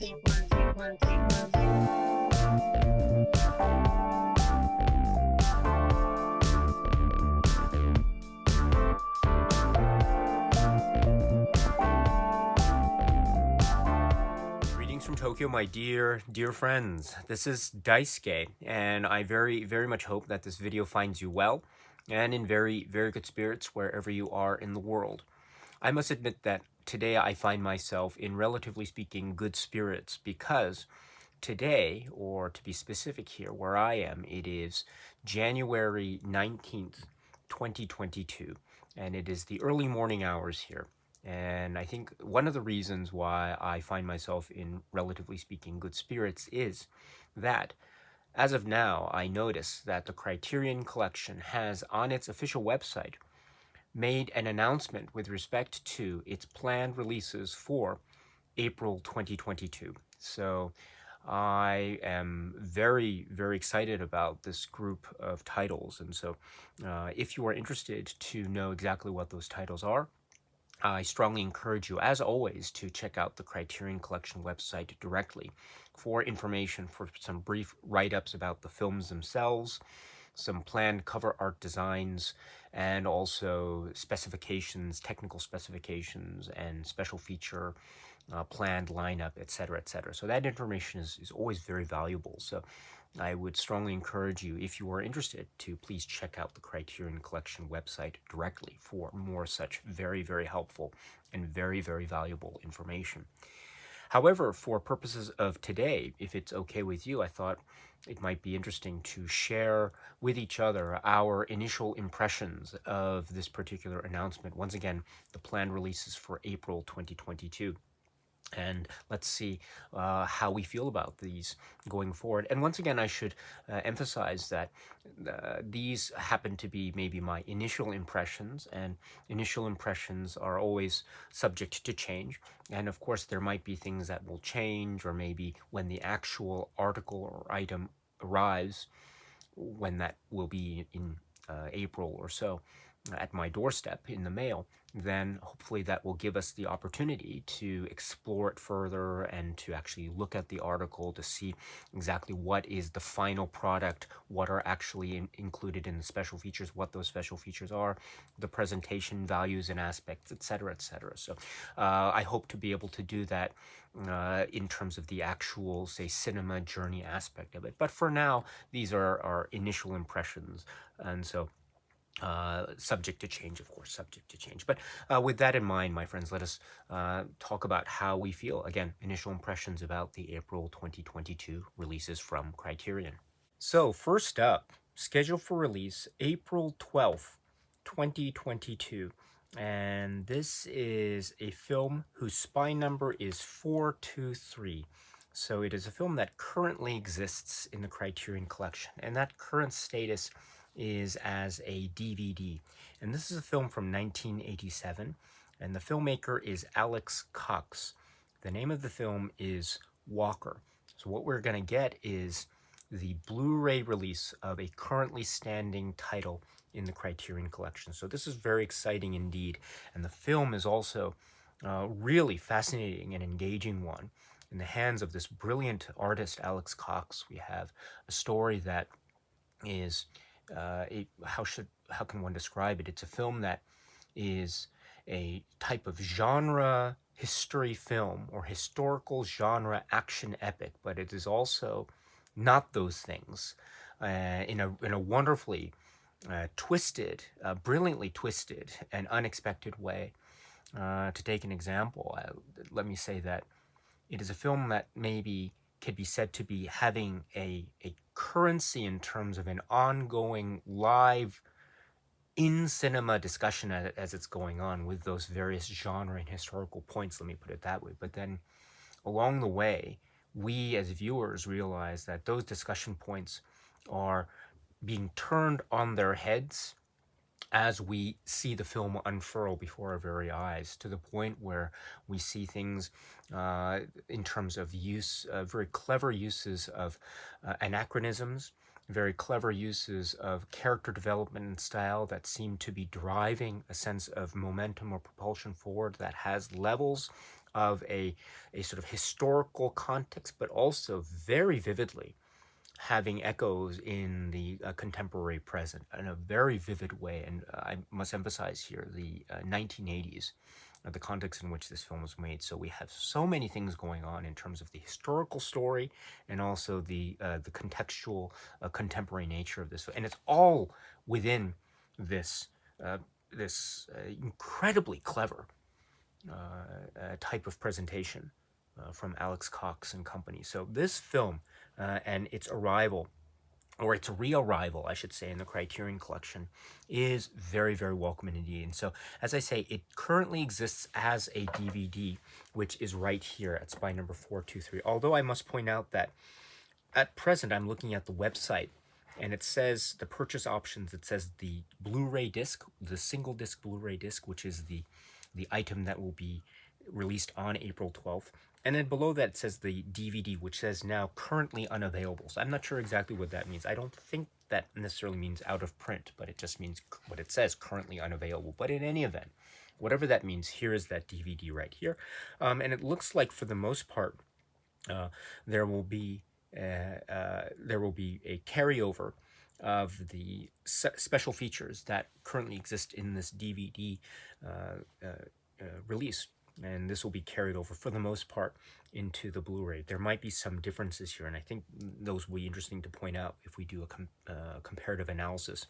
Greetings from Tokyo, my dear friends. This is Daisuke, and I very much hope that this video finds you well and in very good spirits wherever you are in the world. I must admit that today I find myself in, relatively speaking, good spirits because today, or to be specific here where I am, it is January 19th, 2022, and it is the early morning hours here. And I think one of the reasons why I find myself in, relatively speaking, good spirits is that as of now, I notice that the Criterion Collection has on its official website made an announcement with respect to its planned releases for April 2022. So I am very excited about this group of titles. And so if you are interested to know exactly what those titles are, I strongly encourage you, as always, to check out the Criterion Collection website directly for information, for some brief write-ups about the films themselves, some planned cover art designs, and also specifications, technical specifications, and special feature planned lineup, etc., etc. So that information is always very valuable. So I would strongly encourage you, if you are interested, to please check out the Criterion Collection website directly for more such very helpful and very valuable information. However, for purposes of today, if it's okay with you, I thought it might be interesting to share with each other our initial impressions of this particular announcement. Once again, the planned releases for April 2022. And let's see how we feel about these going forward. And once again, I should emphasize that these happen to be maybe my initial impressions, and initial impressions are always subject to change. And of course, there might be things that will change, or maybe when the actual article or item arrives, when that will be in April or so, at my doorstep in the mail, then hopefully that will give us the opportunity to explore it further and to actually look at the article to see exactly what is the final product, what are actually included in the special features, what those special features are, the presentation values and aspects, etc., etc. So I hope to be able to do that in terms of the actual, say, cinema journey aspect of it. But for now, these are our initial impressions, and so subject to change, of course, subject to change. But with that in mind, my friends, let us talk about how we feel. Again, initial impressions about the April 2022 releases from Criterion. So first up, scheduled for release April 12th, 2022. And this is a film whose spine number is 423. So it is a film that currently exists in the Criterion Collection, and that current status is as a DVD. And this is a film from 1987, and the filmmaker is Alex Cox. The name of the film is Walker. So what we're going to get is the Blu-ray release of a currently standing title in the Criterion Collection. So this is very exciting indeed, and the film is also really fascinating and engaging one. In the hands of this brilliant artist, Alex Cox, we have a story that is how can one describe it? It's a film that is a type of genre history film or historical genre action epic, but it is also not those things in a wonderfully twisted, brilliantly twisted and unexpected way. To take an example, let me say that it is a film that maybe could be said to be having a currency in terms of an ongoing live in-cinema discussion as it's going on with those various genre and historical points, let me put it that way. But then along the way, we as viewers realize that those discussion points are being turned on their heads as we see the film unfurl before our very eyes, to the point where we see things in terms of use, very clever uses of anachronisms, very clever uses of character development and style that seem to be driving a sense of momentum or propulsion forward, that has levels of a sort of historical context, but also very vividly having echoes in the contemporary present in a very vivid way. And I must emphasize here the 1980s, the context in which this film was made. So we have so many things going on in terms of the historical story and also the contextual contemporary nature of this, and it's all within this incredibly clever type of presentation from Alex Cox and company. So this film and its arrival, or its re-arrival, I should say, in the Criterion collection, is very, very welcome indeed. And so, as I say, it currently exists as a DVD, which is right here at spine number 423. Although I must point out that at present, I'm looking at the website, and it says the purchase options. It says the Blu-ray disc, the single disc Blu-ray disc, which is the item that will be released on April 12th. And then below that it says the DVD, which says now currently unavailable. So I'm not sure exactly what that means. I don't think that necessarily means out of print, but it just means what it says, currently unavailable. But in any event, whatever that means, here is that DVD right here. And it looks like for the most part, there will be a carryover of the special features that currently exist in this DVD release, and this will be carried over for the most part into the Blu-ray. There might be some differences here, and I think those will be interesting to point out if we do a comparative analysis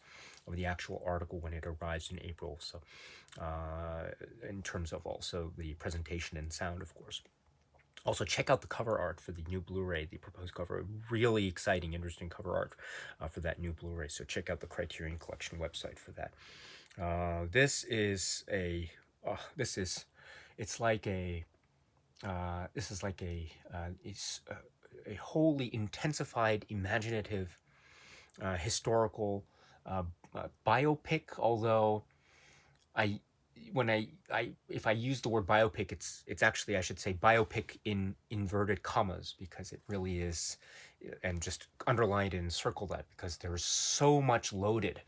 of the actual article when it arrives in April. So in terms of also the presentation and sound, of course. Also, check out the cover art for the new Blu-ray, the proposed cover. Really exciting, interesting cover art for that new Blu-ray. So check out the Criterion Collection website for that. This is a wholly intensified, imaginative, historical biopic. Although if I use the word biopic, it's actually, I should say, biopic in inverted commas, because it really is, and just underline it and circle that, because there's so much loaded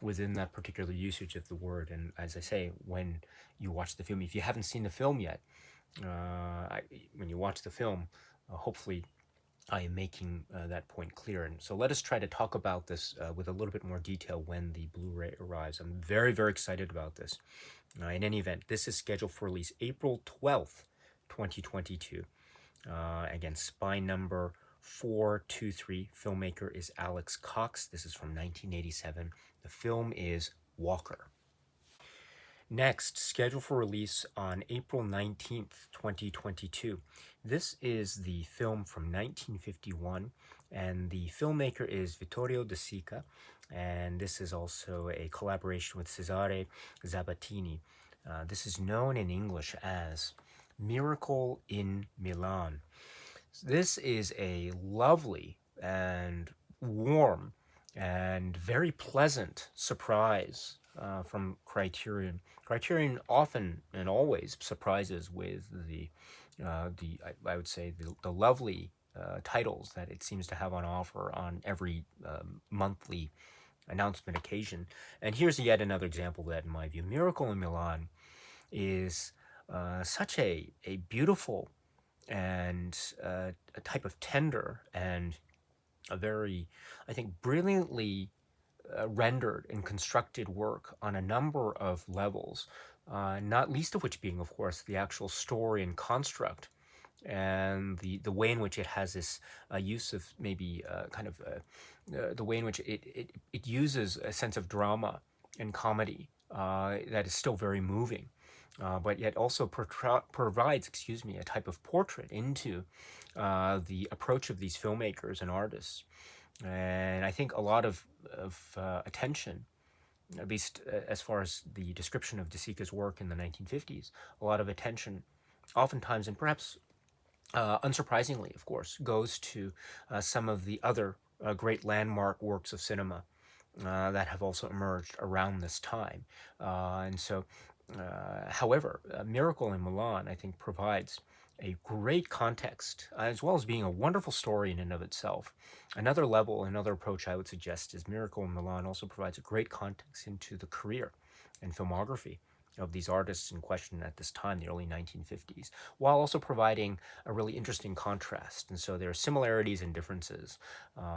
within that particular usage of the word. And as I say, when you watch the film, if you haven't seen the film yet, when you watch the film, hopefully I am making that point clear. And so let us try to talk about this with a little bit more detail when the Blu-ray arrives. I'm very, very excited about this. In any event, this is scheduled for release April 12th, 2022. Again, spine number 423. Filmmaker is Alex Cox. This is from 1987. The film is Walker. Next, scheduled for release on April 19th, 2022. This is the film from 1951, and the filmmaker is Vittorio De Sica, and this is also a collaboration with Cesare Zavattini. This is known in English as Miracle in Milan. This is a lovely and warm and very pleasant surprise from Criterion. Criterion often and always surprises with I would say the lovely titles that it seems to have on offer on every monthly announcement occasion. And here's yet another example of that, in my view. Miracle in Milan is such a beautiful and a type of tender and a very, I think, brilliantly rendered and constructed work on a number of levels, not least of which being, of course, the actual story and construct, and the way in which it has this use of maybe the way in which it uses a sense of drama and comedy that is still very moving, but yet also provides, a type of portrait into the approach of these filmmakers and artists. And I think a lot of attention, at least as far as the description of De Sica's work in the 1950s, a lot of attention, oftentimes, and perhaps unsurprisingly, of course, goes to some of the other great landmark works of cinema that have also emerged around this time. And so, however, Miracle in Milan, I think, provides a great context, as well as being a wonderful story in and of itself. Another level, another approach I would suggest is Miracle in Milan also provides a great context into the career and filmography of these artists in question at this time, the early 1950s, while also providing a really interesting contrast. And so there are similarities and differences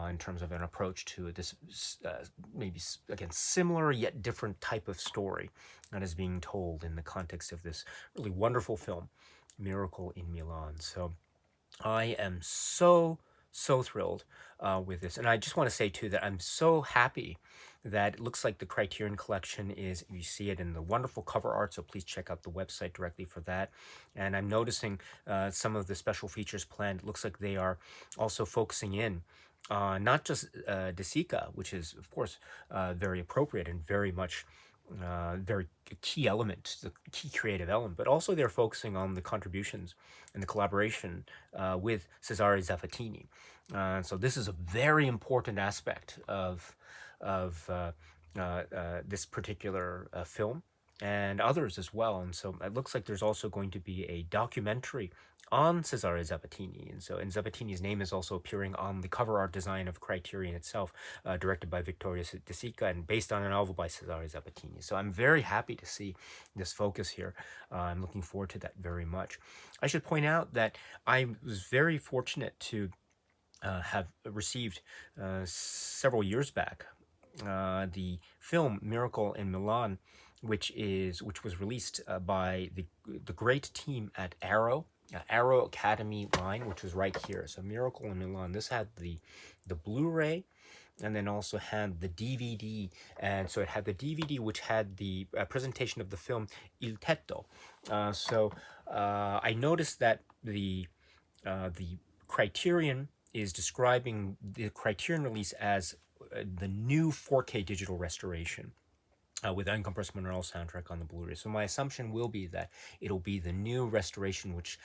in terms of an approach to this maybe, again, similar yet different type of story that is being told in the context of this really wonderful film, Miracle in Milan. So I am so thrilled with this. And I just want to say, too, that I'm so happy that it looks like the Criterion collection is, you see it in the wonderful cover art, so please check out the website directly for that. And I'm noticing some of the special features planned. It looks like they are also focusing in not just De Sica, which is, of course, very appropriate and very much very key element, the key creative element, but also they're focusing on the contributions and the collaboration with Cesare Zaffatini. So this is a very important aspect of this particular film and others as well. And so it looks like there's also going to be a documentary on Cesare Zaffatini. And Zaffatini's name is also appearing on the cover art design of Criterion itself, directed by Vittorio De Sica and based on a novel by Cesare Zaffatini. So I'm very happy to see this focus here. I'm looking forward to that very much. I should point out that I was very fortunate to have received several years back the film Miracle in Milan, which was released by the great team at Arrow Academy line, which was right here. So Miracle in Milan. This had the Blu-ray, and then also had the DVD. And so it had the DVD, which had the presentation of the film Il Tetto. I noticed that the Criterion is describing the Criterion release as the new 4K digital restoration with uncompressed monaural soundtrack on the Blu-ray. So my assumption will be that it'll be the new restoration, which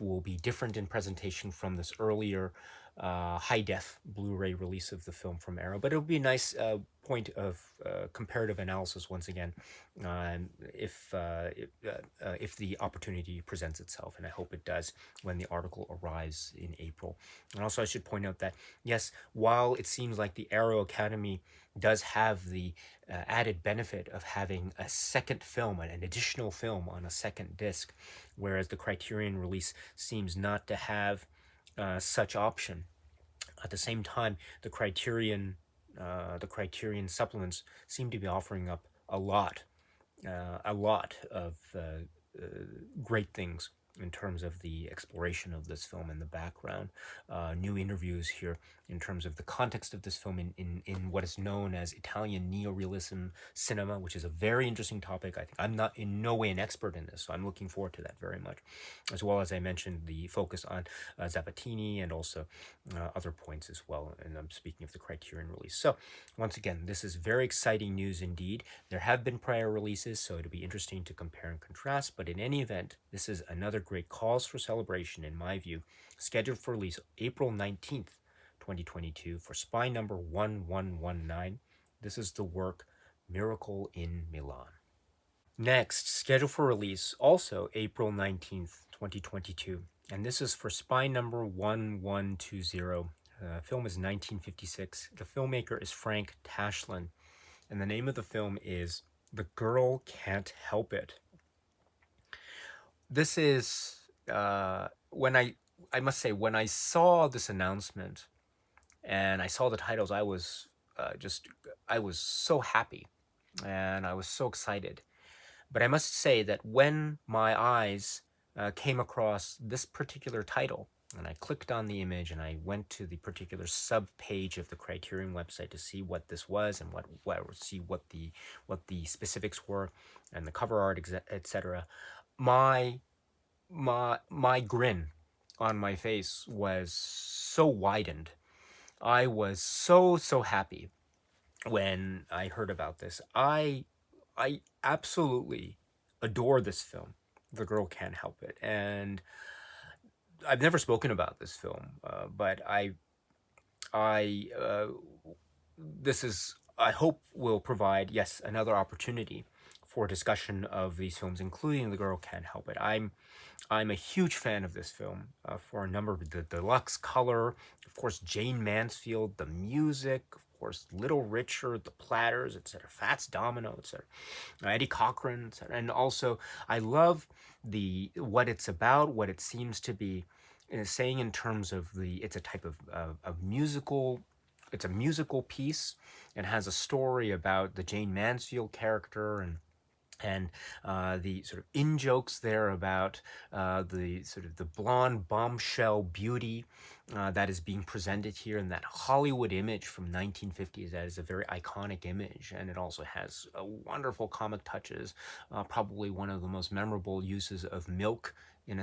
will be different in presentation from this earlier high-def Blu-ray release of the film from Arrow. But it'll be a nice point of comparative analysis once again, if the opportunity presents itself, and I hope it does when the article arrives in April. And also I should point out that, yes, while it seems like the Arrow Academy does have the added benefit of having a second film, an additional film on a second disc, whereas the Criterion release seems not to have such option. At the same time, the Criterion supplements seem to be offering up a lot of great things in terms of the exploration of this film and the background, new interviews here in terms of the context of this film in what is known as Italian neorealism cinema, which is a very interesting topic. I think I'm not in no way an expert in this, so I'm looking forward to that very much, as well as I mentioned the focus on Zaffatini and also other points as well, and I'm speaking of the Criterion release. So once again, this is very exciting news indeed. There have been prior releases, so it'll be interesting to compare and contrast, but in any event, this is another great cause for celebration, in my view, scheduled for release April 19th, 2022 for spine number 1119. This is the work Miracle in Milan. Next, scheduled for release also April 19th, 2022, and this is for spine number 1120. Film is 1956. The filmmaker is Frank Tashlin, and the name of the film is The Girl Can't Help It. This is when I must say, when I saw this announcement and I saw the titles, I was so happy and I was so excited. But I must say that when my eyes came across this particular title, and I clicked on the image and I went to the particular sub-page of the Criterion website to see what this was and see what the specifics were and the cover art, etc. My grin on my face was so widened. I was so happy when I heard about this. I absolutely adore this film, The Girl Can't Help It, and I've never spoken about this film, but this is, I hope, will provide, yes, another opportunity for discussion of these films, including The Girl Can't Help It. I'm a huge fan of this film for a number of the deluxe color, of course, Jane Mansfield, the music, of course, Little Richard, The Platters, etc., Fats Domino, etc., Eddie Cochran, etc. And also, I love what it's about, what it seems to be saying in terms of it's a type of musical. It's a musical piece and has a story about the Jane Mansfield character and the sort of in jokes there about the sort of the blonde bombshell beauty that is being presented here in that Hollywood image from 1950s. That is a very iconic image, and it also has wonderful comic touches. Probably one of the most memorable uses of milk in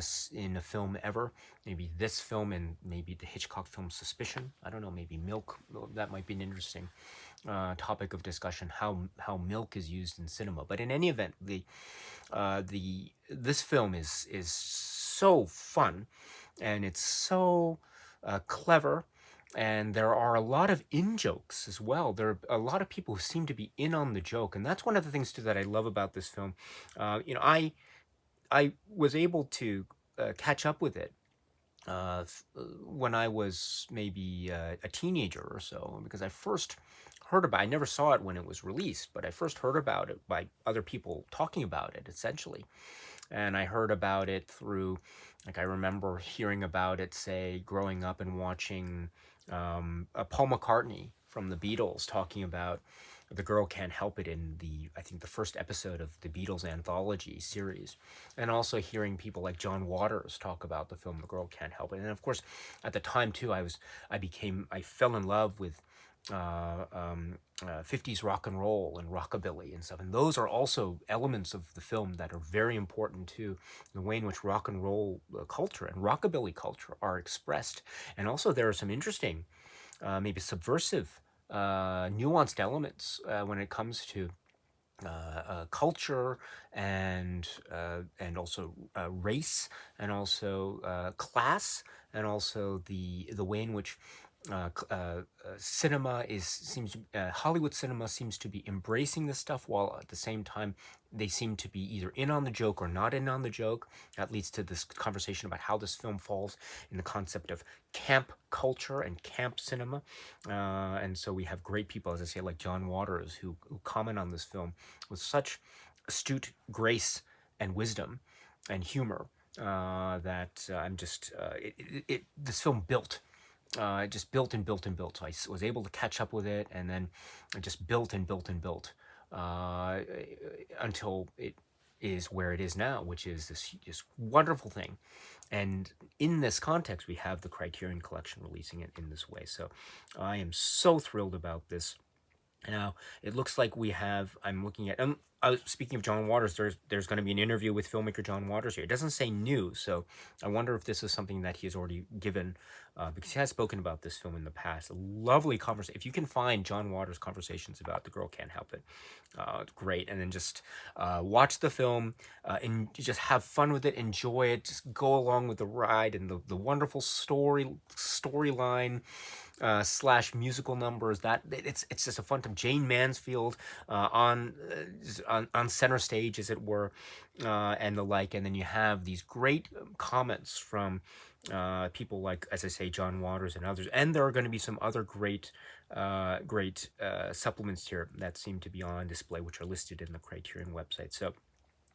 a film ever. Maybe this film and maybe the Hitchcock film Suspicion. I don't know. Maybe milk. That might be an interesting topic of discussion. How milk is used in cinema. But in any event, this film is so fun, and it's so clever. And there are a lot of in jokes as well. There are a lot of people who seem to be in on the joke, and that's one of the things too that I love about this film. I was able to catch up with it when I was maybe a teenager or so, because I first heard about. I never saw it when it was released, but I first heard about it by other people talking about it, essentially. And I heard about it through, like, I remember hearing about it, say, growing up and watching Paul McCartney from the Beatles talking about The Girl Can't Help It in I think the first episode of the Beatles anthology series, and also hearing people like John Waters talk about the film The Girl Can't Help It. And of course, at the time too, I fell in love with 50s rock and roll and rockabilly and stuff. And those are also elements of the film that are very important to the way in which rock and roll culture and rockabilly culture are expressed. And also, there are some interesting, maybe subversive, nuanced elements when it comes to culture and also race and also class and also the way in which cinema Hollywood cinema seems to be embracing this stuff, while at the same time they seem to be either in on the joke or not in on the joke. That leads to this conversation about how this film falls in the concept of camp culture and camp cinema. And so we have great people, as I say, like John Waters, who comment on this film with such astute grace and wisdom and humor that I'm just this film built. It just built and built and built. So I was able to catch up with it, and then it just built and built and built until it is where it is now, which is this wonderful thing. And in this context, we have the Criterion Collection releasing it in this way. So I am so thrilled about this. Now, it looks like I'm looking at, speaking of John Waters, there's going to be an interview with filmmaker John Waters here. It doesn't say new, so I wonder if this is something that he has already given, because he has spoken about this film in the past. A lovely conversation. If you can find John Waters' conversations about The Girl Can't Help It, it's great. And then just watch the film and just have fun with it, enjoy it, just go along with the ride and the wonderful storyline slash musical numbers. That it's just a fun time. Jane Mansfield on center stage, as it were, and the like. And then you have these great comments from people like, as I say, John Waters and others. And there are going to be some other great supplements here that seem to be on display, which are listed in the Criterion website. So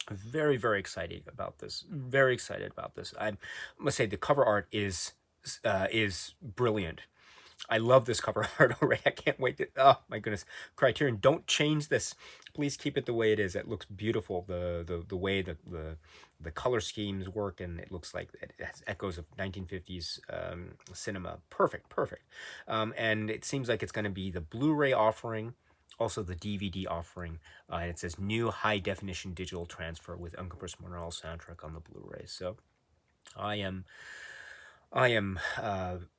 very, very excited about this. Very excited about this. I must say the cover art is brilliant. I love this cover art already. I can't wait to, oh my goodness. Criterion, don't change this. Please keep it the way it is. It looks beautiful. The way the color schemes work, and it looks like it has echoes of 1950s cinema. Perfect. And it seems like it's going to be the Blu-ray offering, also the DVD offering, and it says new high-definition digital transfer with uncompressed monaural soundtrack on the Blu-ray. So I am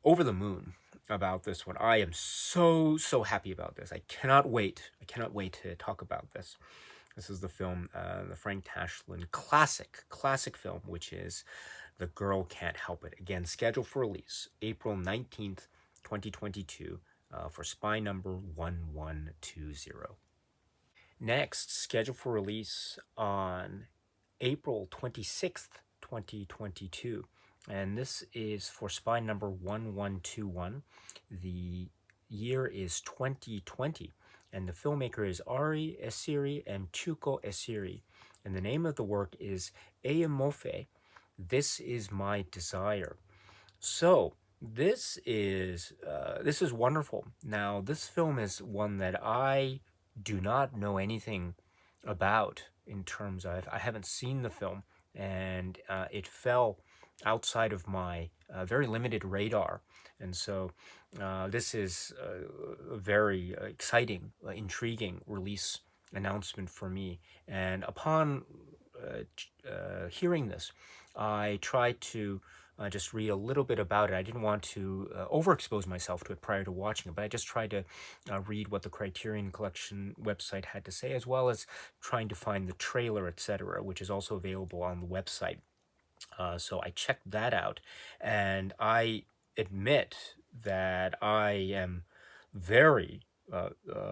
over the moon about this one. I am so happy about this. I cannot wait to talk about this. This is the film, the Frank Tashlin classic film, which is The Girl Can't Help It. Again, scheduled for release April 19th, 2022, for spy number 1120. Next, scheduled for release on April 26th, 2022. And this is for spy number 1121, the year is 2020, and the filmmaker is Ari Esiri and Chuko Esiri. And the name of the work is Eyimofe, This Is My Desire. So this is wonderful. Now, this film is one that I do not know anything about in terms of I haven't seen the film, and it fell outside of my very limited radar, and so this is a very exciting, intriguing release announcement for me. And upon hearing this, I tried to just read a little bit about it. I didn't want to overexpose myself to it prior to watching it, but I just tried to read what the Criterion Collection website had to say, as well as trying to find the trailer, etc., which is also available on the website. So I checked that out, and I admit that I am very,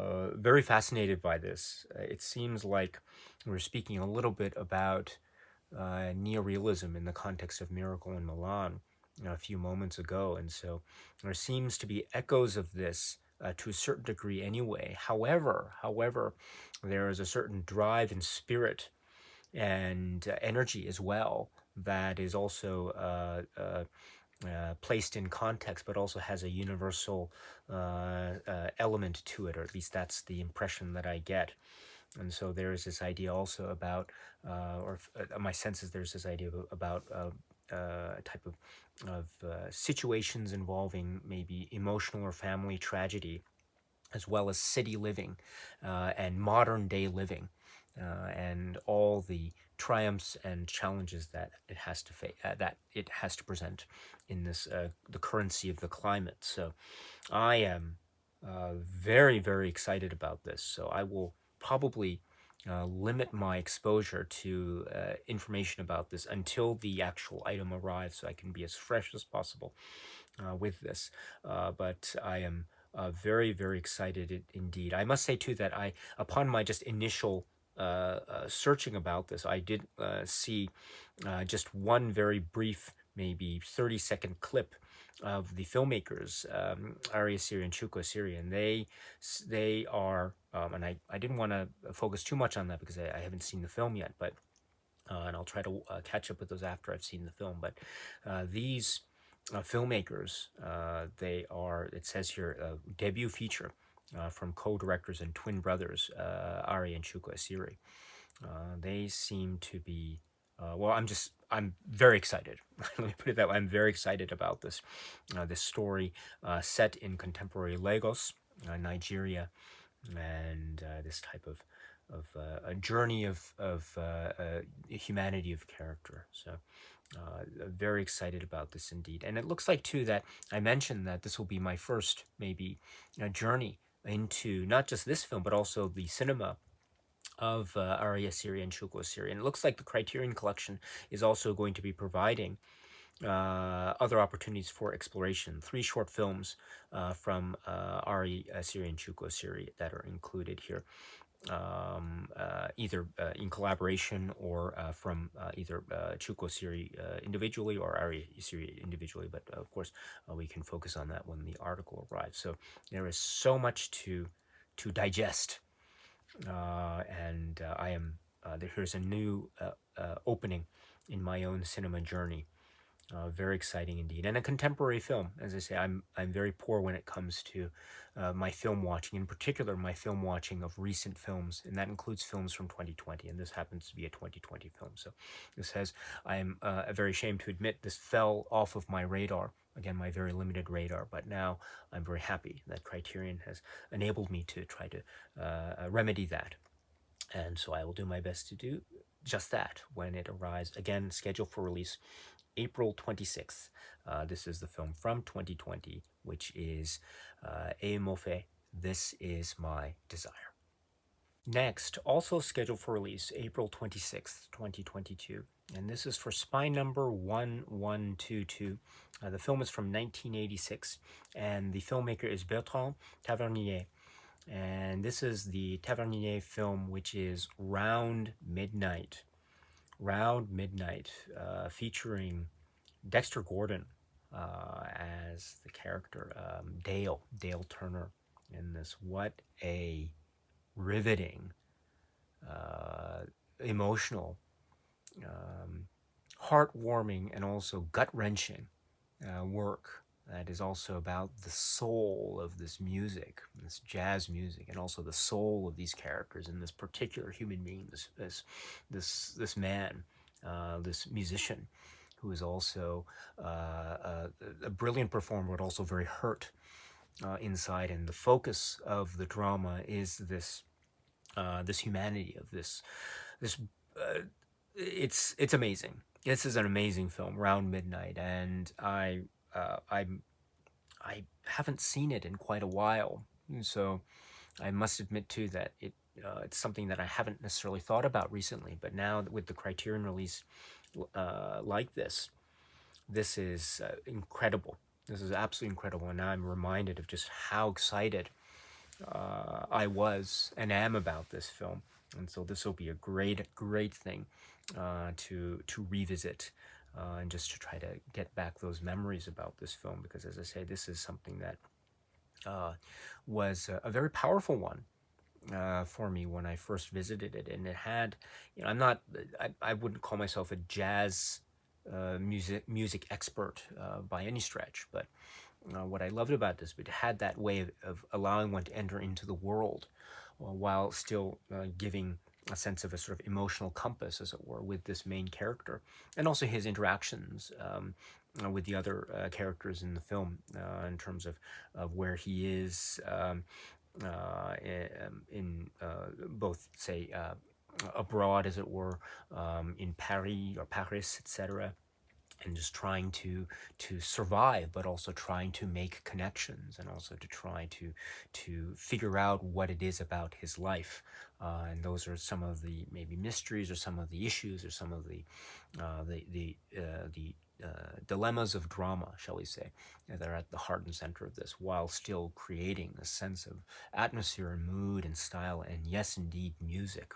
very fascinated by this. It seems like we're speaking a little bit about neorealism in the context of Miracle in Milan a few moments ago, and so there seems to be echoes of this to a certain degree anyway. However, there is a certain drive and spirit and energy as well that is also placed in context, but also has a universal element to it, or at least that's the impression that I get. And so there is this idea also about, my sense is there's this idea about a type of situations involving maybe emotional or family tragedy, as well as city living and modern day living, and all the triumphs and challenges that it has to that it has to present in this the currency of the climate. So I am very, very excited about this. So I will probably limit my exposure to information about this until the actual item arrives, so I can be as fresh as possible with this. But I am very, very excited indeed. I must say too that upon my just initial searching about this, I did see just one very brief, maybe 30-second clip of the filmmakers, Ari Asiri and Chuko Asiri, and they are, and I didn't want to focus too much on that because I haven't seen the film yet, but and I'll try to catch up with those after I've seen the film. But these filmmakers, they are, it says here, debut feature from co-directors and twin brothers, Ari and Chuko Asiri. They seem to be, well, I'm very excited. Let me put it that way. I'm very excited about this story set in contemporary Lagos, Nigeria, and this type of a journey of humanity of character. So very excited about this indeed. And it looks like too that I mentioned that this will be my first maybe journey into not just this film but also the cinema of Ari Asiri and Chuko Asiri. And it looks like the Criterion Collection is also going to be providing other opportunities for exploration. 3 short films from Ari Asiri and Chuko Asiri that are included here, either in collaboration or from either Chuko Asiri individually or Ari Asiri individually. But of course, we can focus on that when the article arrives. So there is so much to digest, and I am here's a new opening in my own cinema journey. Very exciting indeed, and a contemporary film. As I say, I'm very poor when it comes to my film watching, in particular my film watching of recent films, and that includes films from 2020. And this happens to be a 2020 film. So this has, I am very ashamed to admit, this fell off of my radar. Again, my very limited radar. But now I'm very happy that Criterion has enabled me to try to remedy that. And so I will do my best to do just that when it arrives. Again, scheduled for release April 26th. This is the film from 2020, which is Eyimofe, This Is My Desire. Next, also scheduled for release April 26th, 2022. And this is for Spy Number 1122. The film is from 1986, and the filmmaker is Bertrand Tavernier. And this is the Tavernier film, which is Round Midnight, featuring Dexter Gordon, as the character Dale Turner in this. What a riveting, uh, emotional, um, heartwarming, and also gut-wrenching work that is also about the soul of this music, this jazz music, and also the soul of these characters and this particular human being, this man, this musician, who is also a brilliant performer, but also very hurt inside. And the focus of the drama is this humanity of this. Uh, it's amazing. This is an amazing film, Round Midnight, and I haven't seen it in quite a while, so I must admit too that it's something that I haven't necessarily thought about recently. But now with the Criterion release like this is incredible. This is absolutely incredible, and now I'm reminded of just how excited I was and am about this film. And so this will be a great thing to revisit and just to try to get back those memories about this film, because as I say, this is something that was a very powerful one for me when I first visited it. And it had, I wouldn't call myself a jazz music expert by any stretch, but what I loved about this, it had that way of allowing one to enter into the world while still giving a sense of a sort of emotional compass, as it were, with this main character, and also his interactions with the other characters in the film in terms of where he is in both, say, abroad, as it were, in Paris, etc., and just trying to survive, but also trying to make connections, and also to try to figure out what it is about his life. And those are some of the maybe mysteries, or some of the issues, or some of the dilemmas of drama, shall we say, that are at the heart and center of this, while still creating a sense of atmosphere and mood and style, and yes, indeed, music.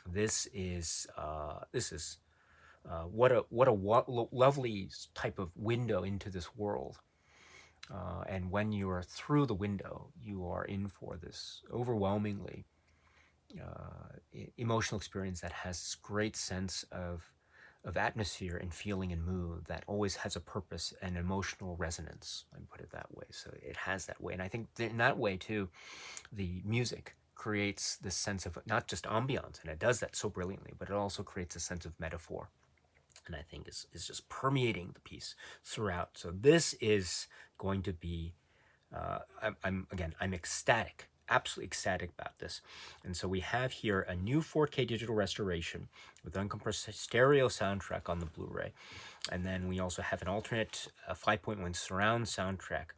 This is what a lovely type of window into this world. And when you are through the window, you are in for this overwhelmingly emotional experience that has this great sense of atmosphere and feeling and mood that always has a purpose and emotional resonance. I put it that way. So it has that way, and I think in that way too, the music creates this sense of not just ambiance, and it does that so brilliantly, but it also creates a sense of metaphor, and I think is just permeating the piece throughout. So this is going to be, I'm ecstatic, absolutely ecstatic about this. And so we have here a new 4K digital restoration with uncompressed stereo soundtrack on the Blu-ray, and then we also have an alternate 5.1 surround soundtrack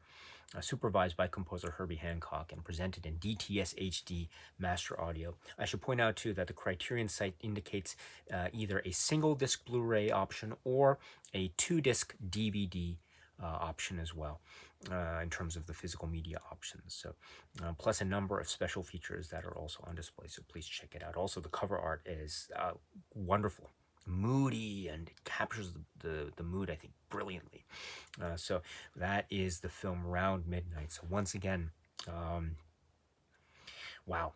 supervised by composer Herbie Hancock and presented in DTS HD master audio. I should point out too that the Criterion site indicates either a single disc Blu-ray option or a 2-disc DVD option as well, in terms of the physical media options. So, plus a number of special features that are also on display. So please check it out. Also, the cover art is wonderful, moody, and it captures the mood, I think, brilliantly. So that is the film Round Midnight. So once again, wow,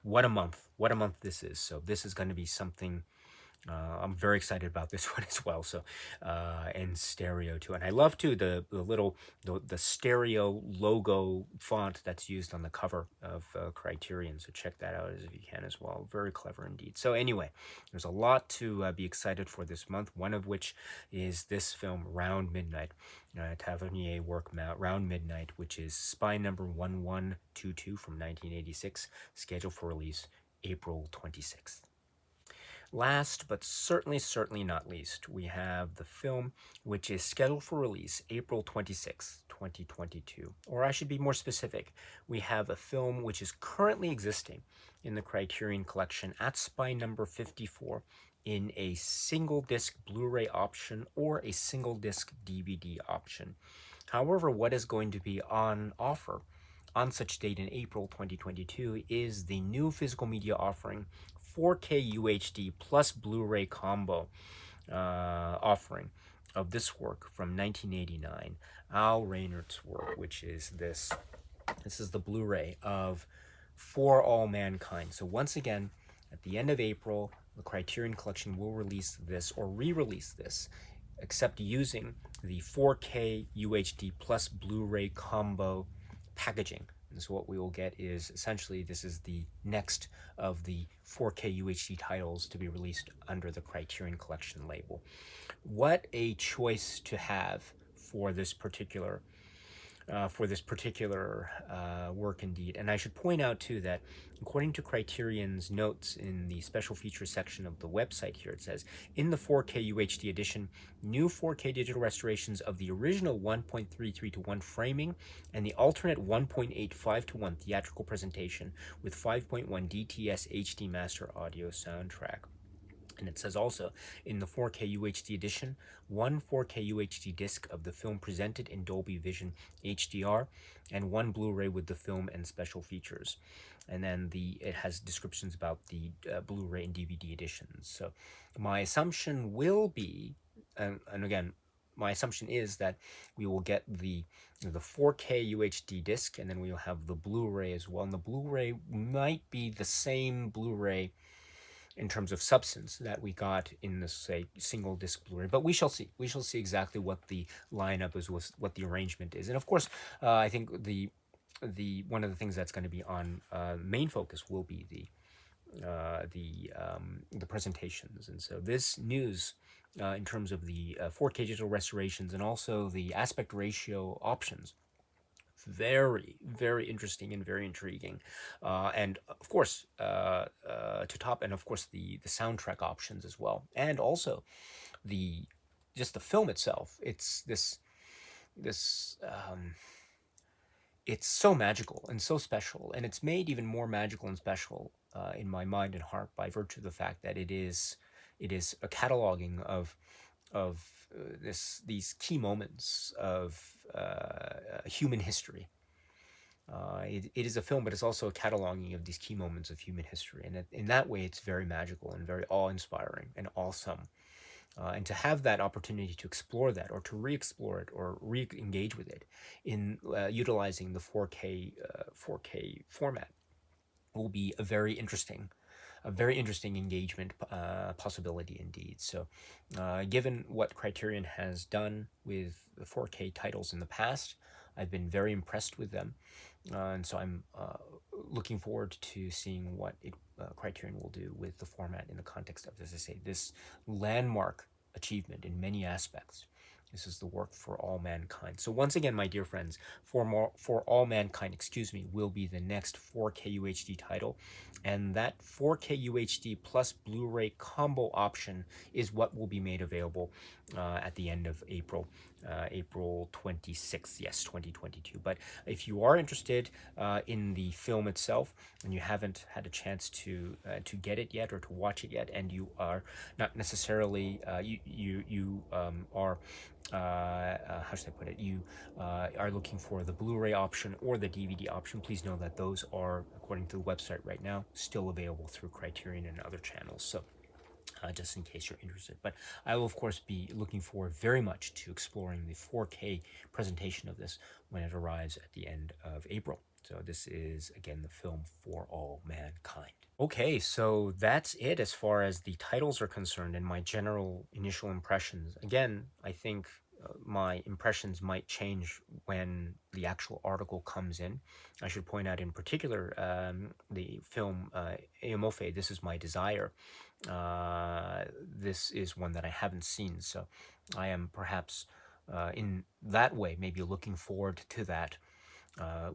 what a month this is. So this is going to be something. I'm very excited about this one as well. So, and stereo too, and I love too the little the stereo logo font that's used on the cover of Criterion. So check that out if you can as well. Very clever indeed. So anyway, there's a lot to be excited for this month. One of which is this film Round Midnight, Tavernier work Round Midnight, which is Spy Number 1122 from 1986, scheduled for release April 26th. Last, but certainly not least, we have the film, which is scheduled for release April 26th, 2022. Or I should be more specific, we have a film which is currently existing in the Criterion Collection at Spy Number 54 in a single disc Blu-ray option or a single disc DVD option. However, what is going to be on offer on such date in April 2022 is the new physical media offering 4K UHD plus Blu-ray combo, offering of this work from 1989, Al Reinerdt's work, which is this. This is the Blu-ray of For All Mankind. So once again, at the end of April, the Criterion Collection will release this or re-release this, except using the 4K UHD plus Blu-ray combo packaging. And so what we will get is essentially this is the next of the 4K UHD titles to be released under the Criterion Collection label. What a choice to have for this particular work indeed. And I should point out too that according to Criterion's notes in the special features section of the website here, it says, in the 4K UHD edition, new 4K digital restorations of the original 1.33 to 1 framing and the alternate 1.85 to 1 theatrical presentation with 5.1 DTS HD master audio soundtrack. And it says also, in the 4K UHD edition, one 4K UHD disc of the film presented in Dolby Vision HDR, and one Blu-ray with the film and special features. And then it has descriptions about the Blu-ray and DVD editions. So my assumption will be, and again, my assumption is that we will get the 4K UHD disc, and then we will have the Blu-ray as well. And the Blu-ray might be the same Blu-ray in terms of substance that we got in this, say, single disc Blu-ray, but we shall see. We shall see exactly what the lineup is, what the arrangement is, and of course, I think the one of the things that's going to be on main focus will be the presentations, and so this news. In terms of the 4K digital restorations and also the aspect ratio options, very, very interesting and very intriguing, and of course, to top, and of course the soundtrack options as well, and also the just the film itself. It's this it's so magical and so special, and it's made even more magical and special in my mind and heart by virtue of the fact that it is a cataloging of these key moments of human history. It is a film, but it's also a cataloging of these key moments of human history, and in that way, it's very magical and very awe-inspiring and awesome. And to have that opportunity to explore that, or to re-explore it, or re-engage with it in utilizing the 4K format, will be a very interesting engagement possibility indeed. So, given what Criterion has done with the 4K titles in the past, I've been very impressed with them, and so I'm looking forward to seeing what Criterion will do with the format in the context of, as I say, this landmark achievement in many aspects. This is the work For All Mankind. So once again, my dear friends, For All Mankind, will be the next 4K UHD title, and that 4K UHD plus Blu-ray combo option is what will be made available at the end of April. April 26th, yes, 2022. But if you are interested in the film itself and you haven't had a chance to get it yet or to watch it yet, and you are not necessarily you are how should I put it? You are looking for the Blu-ray option or the DVD option, please know that those are, according to the website right now, still available through Criterion and other channels. So just in case you're interested. But I will, of course, be looking forward very much to exploring the 4K presentation of this when it arrives at the end of April. So this is, again, the film For All Mankind. Okay, so that's it as far as the titles are concerned and my general initial impressions. Again, I think my impressions might change when the actual article comes in. I should point out in particular the film Eyimofe, This Is My Desire. This is one that I haven't seen, so I am perhaps in that way maybe looking forward to that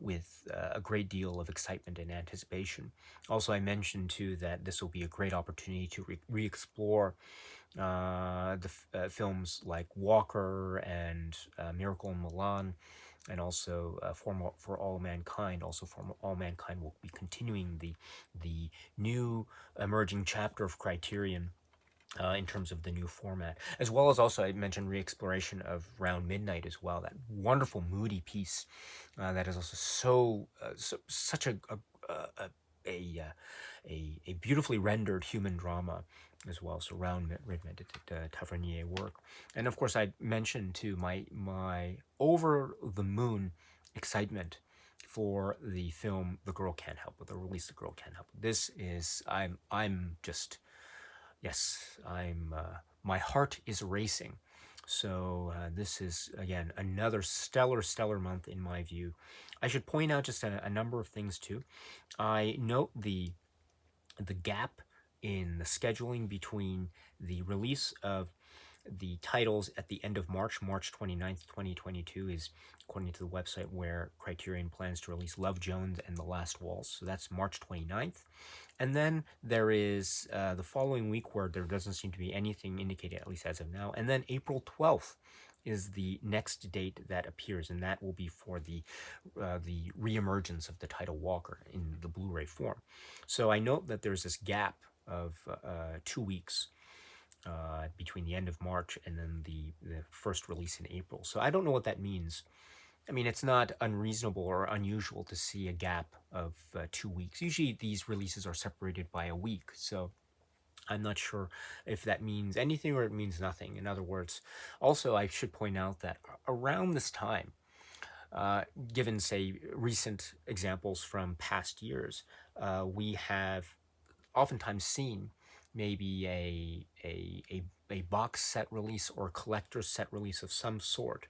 with a great deal of excitement and anticipation. Also, I mentioned too that this will be a great opportunity to re-explore films like Walker and Miracle in Milan, and also For All Mankind. Also, For All Mankind will be continuing the new emerging chapter of Criterion in terms of the new format, as well as also I mentioned re-exploration of Round Midnight as well, that wonderful moody piece that is also such a a beautifully rendered human drama as well. So round rhythmic Tavernier work, and of course I mentioned too my over the moon excitement for the film The Girl Can't Help It, the release The Girl Can't Help It. This is I'm just yes, I'm my heart is racing. So this is again another stellar month in my view. I should point out just a number of things too. I note the gap in the scheduling between the release of the titles at the end of March, March 29th, 2022 is according to the website where Criterion plans to release Love Jones and The Last Waltz. So that's March 29th. And then there is the following week where there doesn't seem to be anything indicated, at least as of now. And then April 12th is the next date that appears, and that will be for the reemergence of the title Walker in the Blu-ray form. So I note that there's this gap of 2 weeks between the end of March and then the first release in April. So I don't know what that means. I mean, it's not unreasonable or unusual to see a gap of 2 weeks. Usually these releases are separated by a week. So I'm not sure if that means anything or it means nothing. In other words, also I should point out that around this time, given, say, recent examples from past years, we have oftentimes seen maybe a box set release or collector's set release of some sort.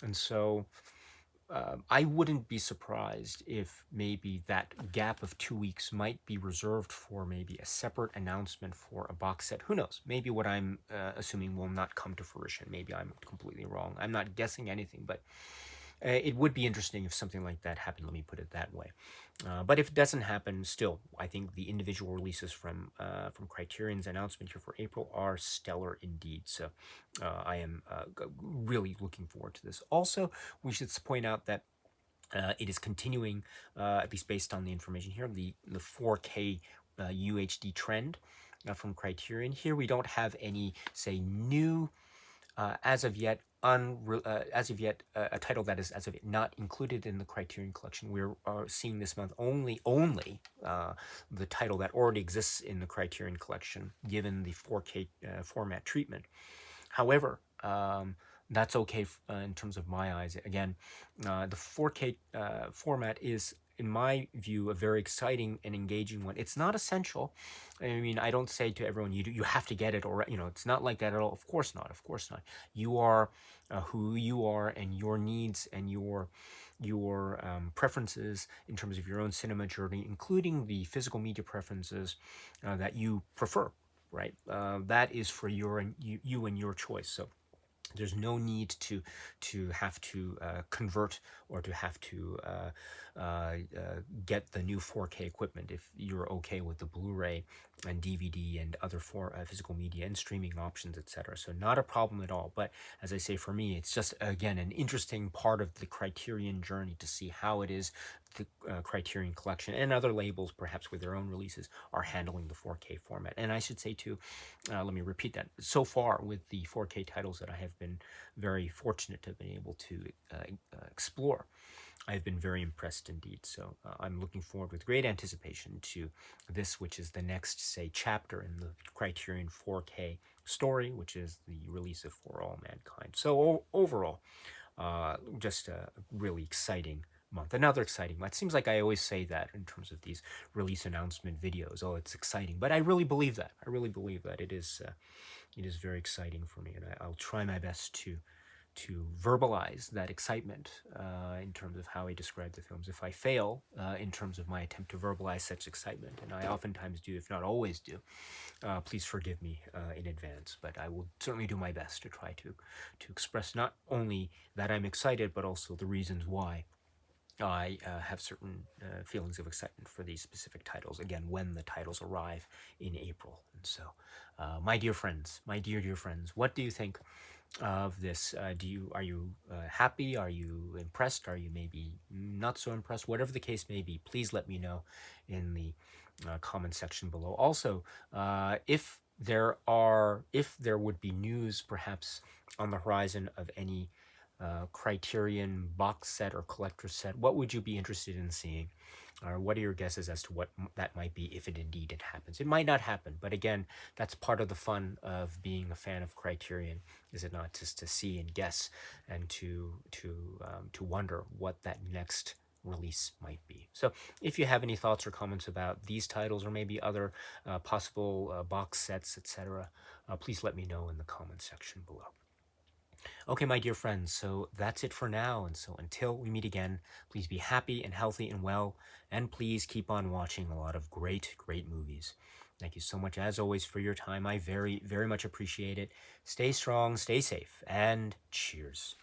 And so I wouldn't be surprised if maybe that gap of 2 weeks might be reserved for maybe a separate announcement for a box set. Who knows? Maybe what I'm assuming will not come to fruition. Maybe I'm completely wrong. I'm not guessing anything, but it would be interesting if something like that happened. Let me put it that way. But if it doesn't happen, still, I think the individual releases from Criterion's announcement here for April are stellar indeed. So I am really looking forward to this. Also, we should point out that it is continuing, at least based on the information here, the 4K UHD trend from Criterion. Here we don't have any, say, new as of yet a title that is as of yet not included in the Criterion collection. We're seeing this month only the title that already exists in the Criterion collection, given the 4K format treatment. However, that's okay in terms of my eyes. Again, the 4K format is, in my view, a very exciting and engaging one. It's not essential. I mean, I don't say to everyone, you have to get it, or, it's not like that at all. Of course not. Of course not. You are who you are, and your needs and your preferences in terms of your own cinema journey, including the physical media preferences that you prefer, right? That is for you and your choice. So there's no need to have to convert or to have to get the new 4K equipment if you're okay with the Blu-ray and DVD and other physical media and streaming options, etc. So not a problem at all. But as I say, for me, it's just, again, an interesting part of the Criterion journey to see how it is the Criterion collection and other labels, perhaps with their own releases, are handling the 4K format. And I should say too, let me repeat that, so far with the 4K titles that I have been very fortunate to have been able to explore, I've been very impressed indeed. So I'm looking forward with great anticipation to this, which is the next, say, chapter in the Criterion 4K story, which is the release of For All Mankind. So overall, just a really exciting month. Another exciting month. It seems like I always say that in terms of these release announcement videos. Oh, it's exciting. But I really believe that. I really believe that it is very exciting for me. And I'll try my best to verbalize that excitement in terms of how I describe the films. If I fail in terms of my attempt to verbalize such excitement, and I oftentimes do, if not always do, please forgive me in advance. But I will certainly do my best to try to express not only that I'm excited, but also the reasons why I have certain feelings of excitement for these specific titles, again, when the titles arrive in April. And so, my dear friends, my dear friends, what do you think of this? Are you happy? Are you impressed? Are you maybe not so impressed? Whatever the case may be, please let me know in the comment section below. Also, if there would be news perhaps on the horizon of any Criterion box set or collector set, what would you be interested in seeing? Or what are your guesses as to what that might be if it happens? It might not happen, but again, that's part of the fun of being a fan of Criterion, is it not? Just to see and guess and to wonder what that next release might be. So if you have any thoughts or comments about these titles or maybe other possible box sets, etc., please let me know in the comment section below. Okay, my dear friends, so that's it for now. And so until we meet again, please be happy and healthy and well, and please keep on watching a lot of great, great movies. Thank you so much, as always, for your time. I very, very much appreciate it. Stay strong, stay safe, and cheers.